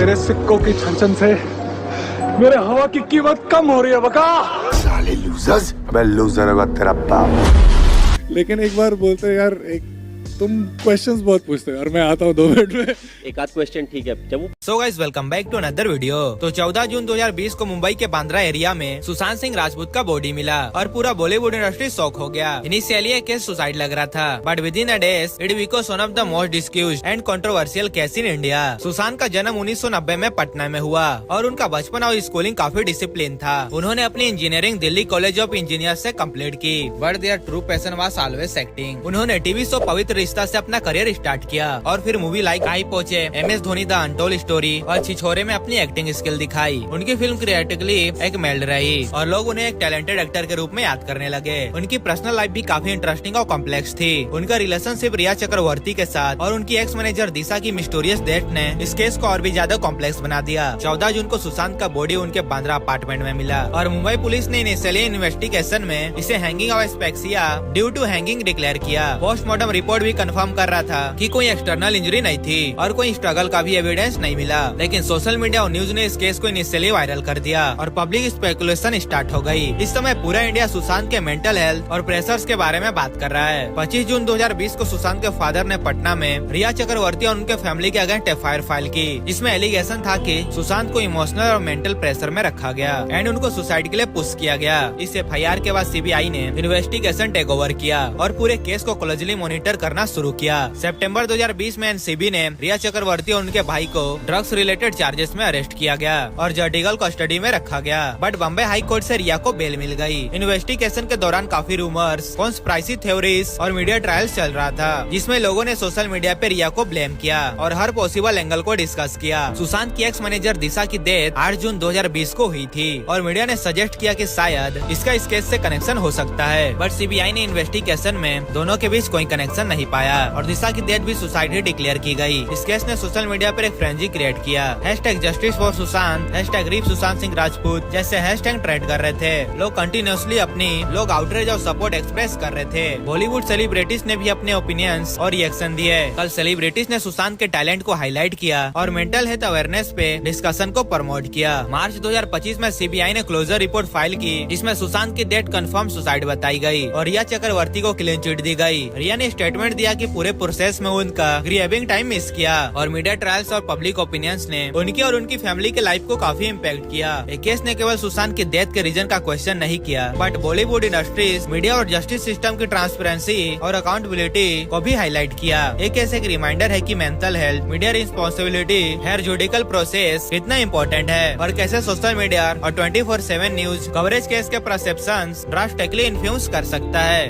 तेरे सिक्कों की छनछन से मेरे हवा की कीमत कम हो रही है बका। साले लूजर्स। अबे लूजर होगा तेरा बाप। लेकिन एक बार बोलते हैं यार, एक तुम क्वेश्चंस बहुत पूछते हो और मैं आता हूँ 2 मिनट में। एक आध क्वेश्चन ठीक है जब so guys welcome back to another video. तो 14 जून 2020 को मुंबई के बांद्रा एरिया में सुशांत सिंह राजपूत का बॉडी मिला और पूरा बॉलीवुड इंडस्ट्री शॉक हो गया। इनिशियली ये केस सुसाइड लग रहा था, but within a days it because one of the most discussed and controversial case in India. Sushant का जन्म 1990 में पटना में हुआ और उनका बचपन और स्कूलिंग काफी डिसिप्लिन था। उन्होंने अपनी engineering Delhi college of engineer से कम्प्लीट की, but their true passion was always acting. उन्होंने टीवी शो पवित्र रिश्ता से अपना करियर स्टार्ट किया और फिर मूवी लाइक आई पहुंचे, MS Dhoni the untold story और छिछोरे में अपनी एक्टिंग स्किल दिखाई। उनकी फिल्म क्रिएटिवली एक मेल्ड रही और लोग उन्हें एक टैलेंटेड एक्टर के रूप में याद करने लगे। उनकी पर्सनल लाइफ भी काफी इंटरेस्टिंग और कॉम्प्लेक्स थी। उनका रिलेशनशिप रिया चक्रवर्ती के साथ और उनकी एक्स मैनेजर दिशा की मिस्टीरियस डेथ ने इस केस को और भी ज्यादा कॉम्प्लेक्स बना दिया। 14 जून को सुशांत का बॉडी उनके बांद्रा अपार्टमेंट में मिला और मुंबई पुलिस ने इनिशियली इन्वेस्टिगेशन में इसे hanging of asphyxia due to hanging declare किया। पोस्टमार्टम रिपोर्ट भी कंफर्म कर रहा था कि कोई एक्सटर्नल इंजरी नहीं थी और कोई स्ट्रगल का भी एविडेंस नहीं मिला। लेकिन सोशल मीडिया और न्यूज ने इस केस को इनिशियली वायरल कर दिया और पब्लिक स्पेकुलेशन स्टार्ट हो गई। इस समय पूरा इंडिया सुशांत के मेंटल हेल्थ और प्रेशर्स के बारे में बात कर रहा है। 25 जून 2020 को सुशांत के फादर ने पटना में रिया चक्रवर्ती और उनके फैमिली के अगेंस्ट FIR फाइल की, जिसमें एलिगेशन था कि सुशांत को इमोशनल और मेंटल प्रेशर में रखा गया एंड उनको सुसाइड के लिए पुश किया गया। इस FIR के बाद CBI ने इन्वेस्टिगेशन टेक ओवर किया और पूरे केस को क्लोजली मॉनिटर करना शुरू किया। सितंबर 2020 में NCB ने रिया चक्रवर्ती और उनके भाई को ड्रग्स रिलेटेड चार्जेस में अरेस्ट किया गया और जर्डिगल कस्टडी में रखा गया, बट बॉम्बे हाई कोर्ट से रिया को बेल मिल गई। इन्वेस्टिगेशन के दौरान काफी रूमर्स, कॉन्स्पिरेसी थ्योरीज और मीडिया ट्रायल्स चल रहा था, जिसमें लोगों ने सोशल मीडिया पे रिया को ब्लेम किया और हर पॉसिबल एंगल को डिस्कस किया। सुशांत की एक्स मैनेजर दिशा की डेथ 8 जून 2020 को हुई थी और मीडिया ने सजेस्ट किया कि शायद इसका इस केस से कनेक्शन हो सकता है, बट CBI ने इन्वेस्टिगेशन में दोनों के बीच कोई कनेक्शन नहीं पाया और दिशा की डेथ भी सुसाइड ही डिक्लेयर की गई। इस केस ने सोशल मीडिया पर एक फ्रेंजी क्रिएट किया। #Justice for Sushant, #RIP Sushant Singh Rajput जैसे हैशटैग ट्रेंड कर रहे थे। लोग कंटिन्यूअसली अपनी आउटरीच और सपोर्ट एक्सप्रेस कर रहे थे। बॉलीवुड सेलिब्रिटीज ने भी अपने ओपिनियंस और रिएक्शन दिए। कल सेलिब्रिटीज ने सुशांत के टैलेंट को हाईलाइट किया और मेंटल हेल्थ अवेयरनेस पे डिस्कशन को प्रमोट किया। मार्च 2025 में CBI ने क्लोजर रिपोर्ट फाइल की, जिसमें सुशांत की डेथ कंफर्म सुसाइड बताई गई और रिया चक्रवर्ती को क्लीन चिट दी गई। रिया ने स्टेटमेंट दिया कि पूरे प्रोसेस में उनका ग्रीविंग टाइम मिस किया और मीडिया ट्रायल्स और पब्लिक ओपिनियंस ने उनकी और उनकी फैमिली के लाइफ को काफी इम्पैक्ट किया। ये केस ने केवल सुशांत की डेथ के रीजन का क्वेश्चन नहीं किया, बट बॉलीवुड इंडस्ट्रीज, मीडिया और जस्टिस सिस्टम की ट्रांसपेरेंसी और अकाउंटेबिलिटी को भी हाईलाइट किया। ये केस एक रिमाइंडर है कि mental health, media responsibility, fair judicial process कितना इम्पोर्टेंट है और कैसे सोशल मीडिया और 24/7 न्यूज कवरेज केस के परसेप्शंस ड्रास्टिकली इन्फ्लुएंस कर सकता है।